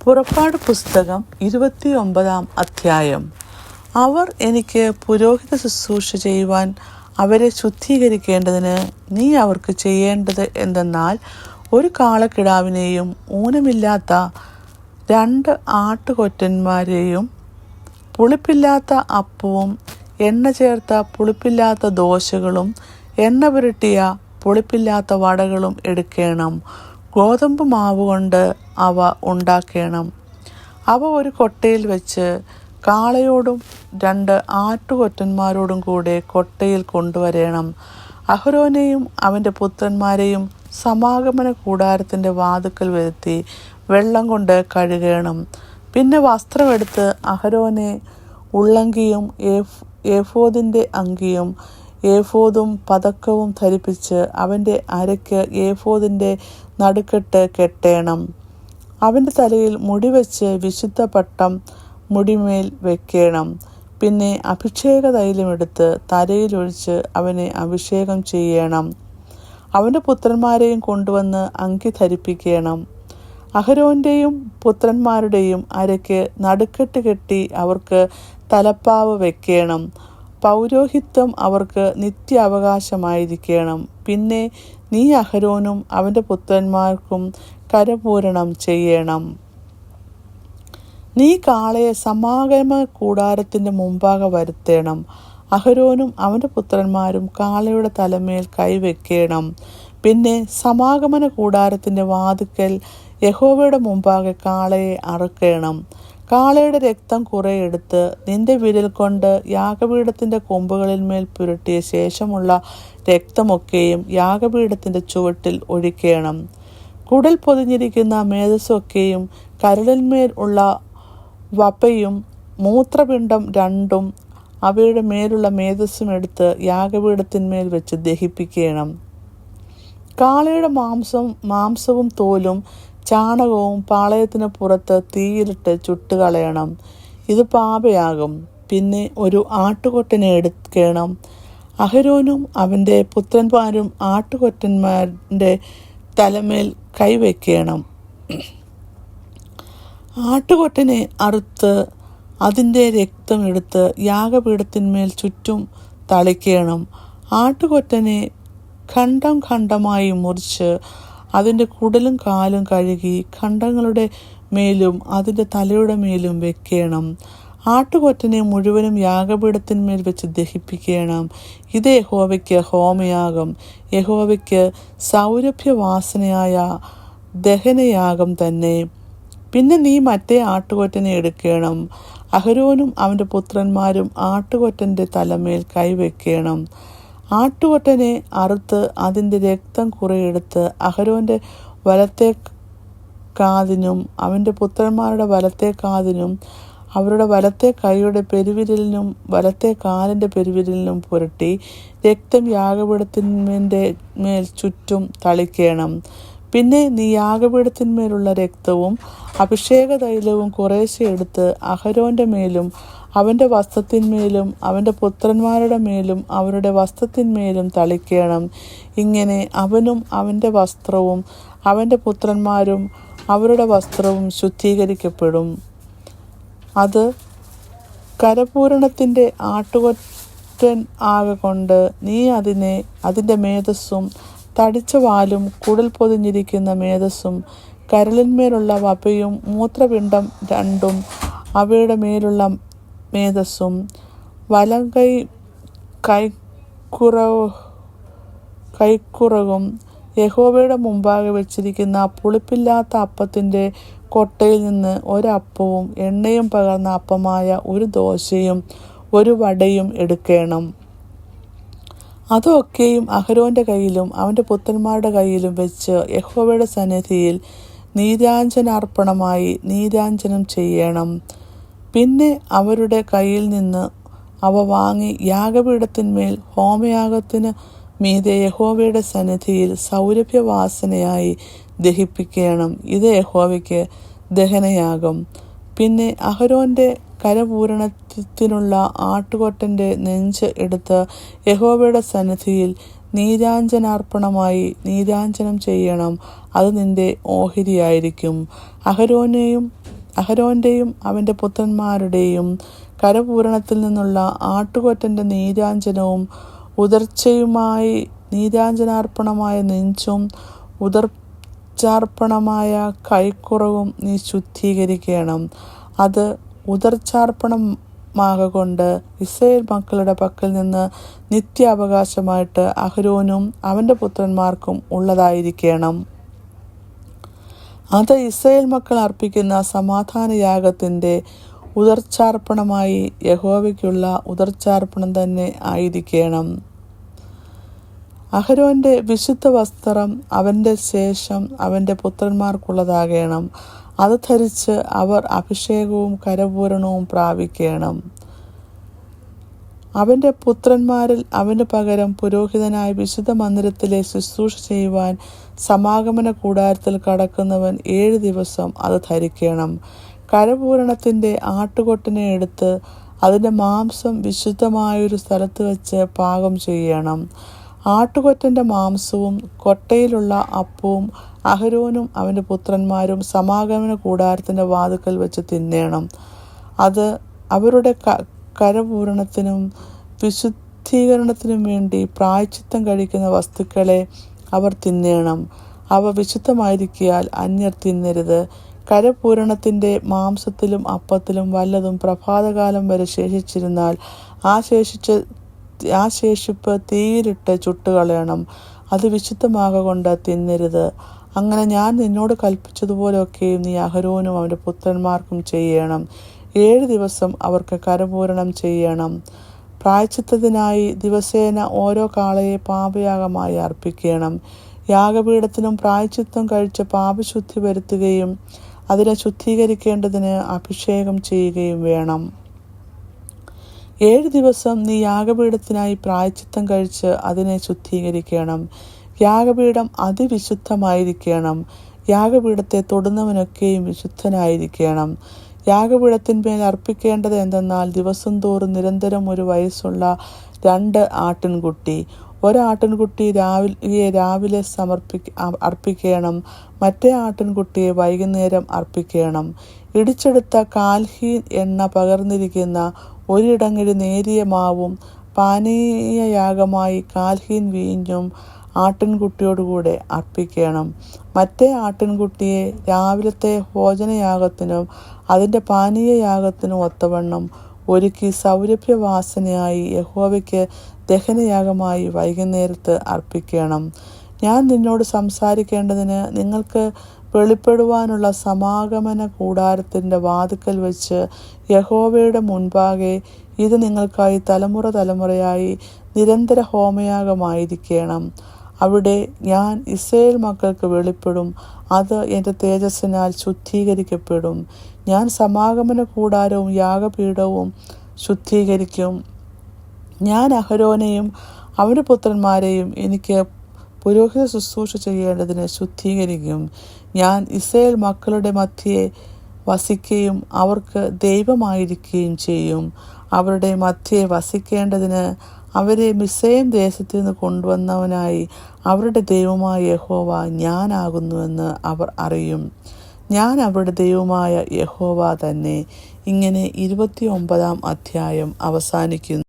പുറപ്പാട് പുസ്തകം 29 അധ്യായം. അവർ എനിക്ക് പുരോഹിത ശുശ്രൂഷ ചെയ്യുവാൻ അവരെ ശുദ്ധീകരിക്കേണ്ടതിന് നീ അവർക്ക് ചെയ്യേണ്ടത് എന്തെന്നാൽ, ഒരു കാളക്കിടാവിനെയും ഊനമില്ലാത്ത 2 ആട്ടുകൊറ്റന്മാരെയും പുളിപ്പില്ലാത്ത അപ്പവും എണ്ണ ചേർത്ത പുളിപ്പില്ലാത്ത ദോശകളും എണ്ണ പുരട്ടിയ പുളിപ്പില്ലാത്ത വടകളും എടുക്കണം. ഗോതമ്പ് മാവ് കൊണ്ട് അവ ഉണ്ടാക്കണം. അവ ഒരു കൊട്ടയിൽ വെച്ച് കാളയോടും 2 ആട്ടുകൊറ്റന്മാരോടും കൂടെ കൊട്ടയിൽ കൊണ്ടുവരണം. അഹരോനെയും അവൻ്റെ പുത്രന്മാരെയും സമാഗമന കൂടാരത്തിൻ്റെ വാതിൽക്കൽ വരുത്തി വെള്ളം കൊണ്ട് കഴുകണം. പിന്നെ വസ്ത്രമെടുത്ത് അഹരോനെ ഉള്ളങ്കിയും ഏഫോദിൻ്റെ അങ്കിയും ഏഫോദും പതക്കവും ധരിപ്പിച്ച് അവൻ്റെ അരയ്ക്ക് ഏഫോദിൻ്റെ നടുക്കെട്ട് കെട്ടേണം. അവൻ്റെ തലയിൽ മുടി വെച്ച് വിശുദ്ധ പട്ടം മുടിമേൽ വെക്കണം. പിന്നെ അഭിഷേക തൈലമെടുത്ത് തലയിലൊഴിച്ച് അവനെ അഭിഷേകം ചെയ്യണം. അവൻ്റെ പുത്രന്മാരെയും കൊണ്ടുവന്ന് അങ്കി ധരിപ്പിക്കണം. അഹരോൻ്റെയും പുത്രന്മാരുടെയും അരയ്ക്ക് നടുക്കെട്ട് കെട്ടി അവർക്ക് തലപ്പാവ് വെക്കണം. പൗരോഹിത്വം അവർക്ക് നിത്യ അവകാശമായിരിക്കണം. പിന്നെ നീ അഹരോനും അവൻ്റെ പുത്രന്മാർക്കും കരപൂരണം ചെയ്യണം. നീ കാളയെ സമാഗമന കൂടാരത്തിൻ്റെ മുമ്പാകെ വരുത്തേണം. അഹരോനും അവൻ്റെ പുത്രന്മാരും കാളയുടെ തലമേൽ കൈവെക്കണം. പിന്നെ സമാഗമന കൂടാരത്തിൻ്റെ വാതിൽക്കൽ യഹോവയുടെ മുമ്പാകെ കാളയെ അറുക്കണം. കാളയുടെ രക്തം കുറെ എടുത്ത് നിന്റെ വിരൽ കൊണ്ട് യാഗപീഠത്തിൻ്റെ കൊമ്പുകളിന്മേൽ പുരട്ടിയ ശേഷമുള്ള രക്തമൊക്കെയും യാഗപീഠത്തിൻ്റെ ചുവട്ടിൽ ഒഴിക്കണം. കുടൽ പൊതിഞ്ഞിരിക്കുന്ന മേധസ്സൊക്കെയും കരളിന്മേൽ ഉള്ള വപ്പയും മൂത്രപിണ്ഡം 2 അവയുടെ മേലുള്ള മേധസ്സും എടുത്ത് യാഗപീഠത്തിന്മേൽ വെച്ച് ദഹിപ്പിക്കണം. കാളയുടെ മാംസവും തോലും ചാണകവും പാളയത്തിന് പുറത്ത് തീയിലിട്ട് ചുട്ടുകളയണം. ഇത് പാപയാകും. പിന്നെ ഒരു ആട്ടുകൊറ്റനെ എടുക്കണം. അഹരോനും അവൻ്റെ പുത്രന്മാരും ആട്ടുകൊറ്റന്മാരുടെ തലമേൽ കൈവയ്ക്കണം. ആട്ടുകൊറ്റനെ അറുത്ത് അതിൻ്റെ രക്തം എടുത്ത് യാഗപീഠത്തിന്മേൽ ചുറ്റും തളിക്കണം. ആട്ടുകൊറ്റനെ ഖണ്ഡം ഖണ്ഡമായി മുറിച്ച് അതിൻ്റെ കുടലും കാലും കഴുകി ഖണ്ഡങ്ങളുടെ മേലും അതിൻ്റെ തലയുടെ മേലും വെക്കണം. ആട്ടുകൊറ്റനെ മുഴുവനും യാഗപീഠത്തിന്മേൽ വെച്ച് ദഹിപ്പിക്കണം. ഇത് യഹോവയ്ക്ക് ഹോമയാഗം, യഹോവയ്ക്ക് സൗരഭ്യവാസനയായ ദഹനയാഗം തന്നെ. പിന്നെ നീ മറ്റേ ആട്ടുകൊറ്റനെ എടുക്കണം. അഹരോനും അവൻ്റെ പുത്രന്മാരും ആട്ടുകൊറ്റൻ്റെ തലമേൽ കൈവെക്കണം. ആട്ടുകൊറ്റനെ അറുത്ത് അതിൻ്റെ രക്തം കുറെ എടുത്ത് അഹരോൻ്റെ വലത്തെ കാതിനും അവൻ്റെ പുത്രന്മാരുടെ വലത്തെ കാതിനും അവരുടെ വലത്തെ കൈയുടെ പെരുവിരലിനും വലത്തെ കാലിൻ്റെ പെരുവിരലിനും പുരട്ടി രക്തം യാഗപീഠത്തിൻ്റെ മേൽ ചുറ്റും തളിക്കണം. പിന്നെ നീ യാഗപീഠത്തിന്മേലുള്ള രക്തവും അഭിഷേക തൈലവും കുറേശ്ശെ എടുത്ത് അഹരോൻ്റെ മേലും അവൻ്റെ വസ്ത്രത്തിന്മേലും അവൻ്റെ പുത്രന്മാരുടെ മേലും അവരുടെ വസ്ത്രത്തിന്മേലും തളിക്കണം. ഇങ്ങനെ അവനും അവൻ്റെ വസ്ത്രവും അവൻ്റെ പുത്രന്മാരും അവരുടെ വസ്ത്രവും ശുദ്ധീകരിക്കപ്പെടും. അത് കരപൂരണത്തിൻ്റെ ആട്ടുകൊറ്റൻ ആകൊണ്ട് നീ അതിൻ്റെ മേധസ്സും തടിച്ച വാലും കുടൽ പൊതിഞ്ഞിരിക്കുന്ന മേധസ്സും കരളിന്മേലുള്ള വപയും മൂത്രപിണ്ഡം 2 അവയുടെ മേലുള്ള മേധസ്സും വലം കൈക്കുറകും യഹോവയുടെ മുമ്പാകെ വെച്ചിരിക്കുന്ന പുളിപ്പില്ലാത്ത അപ്പത്തിൻ്റെ കൊട്ടയിൽ നിന്ന് ഒരപ്പവും എണ്ണയും പകർന്ന അപ്പമായ ഒരു ദോശയും ഒരു വടയും എടുക്കണം. അതൊക്കെയും അഹരോൻ്റെ കയ്യിലും അവൻ്റെ പുത്രന്മാരുടെ കയ്യിലും വെച്ച് യഹോവയുടെ സന്നിധിയിൽ നീരാഞ്ജനാർപ്പണമായി നീരാഞ്ജനം ചെയ്യണം. പിന്നെ അവരുടെ കയ്യിൽ നിന്ന് അവ വാങ്ങി യാഗപീഠത്തിന്മേൽ ഹോമയാഗത്തിന് മീതെ യഹോവയുടെ സന്നിധിയിൽ സൗരഭ്യവാസനയായി ദഹിപ്പിക്കണം. ഇത് യഹോവയ്ക്ക് ദഹനയാഗം. പിന്നെ അഹരോൻ്റെ കരപൂരണത്തിനുള്ള ആട്ടുകൊറ്റൻ്റെ നെഞ്ച് എടുത്ത് യഹോവയുടെ സന്നിധിയിൽ നീരാഞ്ജനാർപ്പണമായി നീരാഞ്ജനം ചെയ്യണം. അത് നിന്റെ ഓഹരിയായിരിക്കും. അഹരോനെയും അഹരോൻ്റെയും അവൻ്റെ പുത്രന്മാരുടെയും കരപൂരണത്തിൽ നിന്നുള്ള ആട്ടുകൊറ്റൻ്റെ നീരാഞ്ജനവും ഉദർച്ചയുമായി നീരാഞ്ജനാർപ്പണമായ നെഞ്ചും ഉദർച്ചാർപ്പണമായ കൈക്കുറവും നീ ശുദ്ധീകരിക്കണം. അത് ഉദർച്ചാർപ്പണമാകൊണ്ട് ഇസ്രായേൽ മക്കളുടെ പക്കൽ നിന്ന് നിത്യാവകാശമായിട്ട് അഹരോനും അവൻ്റെ പുത്രന്മാർക്കും ഉള്ളതായിരിക്കണം. അത് ഇസ്രായേൽ മക്കൾ അർപ്പിക്കുന്ന സമാധാനയാഗത്തിൻ്റെ ഉദർച്ചാർപ്പണമായി യഹോവയ്ക്കുള്ള ഉദർച്ചാർപ്പണം തന്നെ ആയിരിക്കണം. അഹരോൻ്റെ വിശുദ്ധ വസ്ത്രം അവൻ്റെ ശേഷം അവൻ്റെ പുത്രന്മാർക്കുള്ളതാകണം. അത് ധരിച്ച് അവർ അഭിഷേകവും കരപൂരണവും പ്രാപിക്കണം. അവൻ്റെ പുത്രന്മാരിൽ അവന് പകരം പുരോഹിതനായ വിശുദ്ധ മന്ദിരത്തിലെ ശുശ്രൂഷ ചെയ്യുവാൻ സമാഗമന കൂടാരത്തിൽ കടക്കുന്നവൻ 7 ദിവസം അത് ധരിക്കണം. കരപൂരണത്തിൻ്റെ ആട്ടുകൊറ്റനെ എടുത്ത് അതിൻ്റെ മാംസം വിശുദ്ധമായൊരു സ്ഥലത്ത് വെച്ച് പാകം ചെയ്യണം. ആട്ടുകൊറ്റൻ്റെ മാംസവും കൊട്ടയിലുള്ള അപ്പവും അഹരോനും അവൻ്റെ പുത്രന്മാരും സമാഗമന കൂടാരത്തിൻ്റെ വാതിൽക്കൽ വെച്ച് തിന്നേണം. അത് അവരുടെ കരപൂരണത്തിനും വിശുദ്ധീകരണത്തിനും വേണ്ടി പ്രായശ്ചിത്തം കഴിക്കുന്ന വസ്തുക്കളെ അവർ തിന്നേണം. അവ വിശുദ്ധമായിരിക്കിയാൽ അന്യർ തിന്നരുത്. കരപൂരണത്തിൻ്റെ മാംസത്തിലും അപ്പത്തിലും വല്ലതും പ്രഭാതകാലം വരെ ശേഷിച്ചിരുന്നാൽ ആ ശേഷിപ്പ് തീയിലിട്ട് ചുട്ടുകളയണം. അത് വിശുദ്ധമാകൊണ്ട് തിന്നരുത്. അങ്ങനെ ഞാൻ നിന്നോട് കൽപ്പിച്ചതുപോലെയൊക്കെയും നീ അഹരോനും അവൻ്റെ പുത്രന്മാർക്കും ചെയ്യണം. 7 ദിവസം അവർക്ക് കരപൂരണം ചെയ്യണം. പ്രായശ്ചിത്തത്തിനായി ദിവസേന ഓരോ കാളയെ പാപയാഗമായി അർപ്പിക്കണം. യാഗപീഠത്തിനും പ്രായശ്ചിത്തം കഴിച്ച് പാപശുദ്ധി വരുത്തുകയും അതിനെ ശുദ്ധീകരിക്കേണ്ടതിന് അഭിഷേകം ചെയ്യുകയും വേണം. 7 ദിവസം നീ യാഗപീഠത്തിനായി പ്രായശ്ചിത്തം കഴിച്ച് അതിനെ ശുദ്ധീകരിക്കണം. യാഗപീഠം അതിവിശുദ്ധമായിരിക്കണം. യാഗപീഠത്തെ തൊടുന്നവനൊക്കെയും വിശുദ്ധനായിരിക്കണം. യാഗപീഠത്തിന്മേൽ അർപ്പിക്കേണ്ടത് എന്തെന്നാൽ ദിവസം തോറും നിരന്തരം 1 വയസ്സുള്ള 2 ആട്ടിൻകുട്ടി. ഒരാട്ടിൻകുട്ടി രാവിലെ അർപ്പിക്കണം. മറ്റേ ആട്ടിൻകുട്ടിയെ വൈകുന്നേരം അർപ്പിക്കണം. ഇടിച്ചെടുത്ത കാൽഹീൻ എണ്ണ പകർന്നിരിക്കുന്ന 1 ഇടങ്ങഴി നേരിയ മാവും പാനീയയാഗമായി കാൽഹീൻ വീഞ്ഞും ആട്ടിൻകുട്ടിയോടുകൂടെ അർപ്പിക്കണം. മറ്റേ ആട്ടിൻകുട്ടിയെ രാവിലത്തെ ഭോജനയാഗത്തിനും അതിൻ്റെ പാനീയയാഗത്തിനും ഒത്തവണ്ണം ഒരുക്കി സൗരഭ്യവാസനയായി യഹോവയ്ക്ക് ദഹനയാഗമായി വൈകുന്നേരത്ത് അർപ്പിക്കണം. ഞാൻ നിന്നോട് സംസാരിക്കേണ്ടതിന് നിങ്ങൾക്ക് വെളിപ്പെടുവാനുള്ള സമാഗമന കൂടാരത്തിൻ്റെ വാതിൽക്കൽ വെച്ച് യഹോവയുടെ മുൻപാകെ ഇത് നിങ്ങൾക്കായി തലമുറ തലമുറയായി നിരന്തര ഹോമയാഗമായിരിക്കണം. അവിടെ ഞാൻ ഇസ്രായേൽ മക്കൾക്ക് വെളിപ്പെടും. അത് എൻ്റെ തേജസ്സിനാൽ ശുദ്ധീകരിക്കപ്പെടും. ഞാൻ സമാഗമന കൂടാരവും യാഗപീഠവും ശുദ്ധീകരിക്കും. ഞാൻ അഹരോനെയും അവൻ്റെ പുത്രന്മാരെയും എനിക്ക് പുരോഹിത ശുശ്രൂഷ ചെയ്യേണ്ടതിന് ശുദ്ധീകരിക്കും. ഞാൻ ഇസ്രായേൽ മക്കളുടെ മധ്യേ വസിക്കുകയും അവർക്ക് ദൈവമായിരിക്കുകയും ചെയ്യും. അവരുടെ മധ്യേ വസിക്കേണ്ടതിന് അവരെ മിസ്രയീം ദേശത്തു നിന്ന് കൊണ്ടുവന്നവനായി അവരുടെ ദൈവമായ യഹോവ ഞാനാകുന്നുവെന്ന് അവർ അറിയും. ഞാൻ അവരുടെ ദൈവമായ യഹോവ തന്നെ. ഇങ്ങനെ 29-ാം അധ്യായം അവസാനിക്കുന്നു.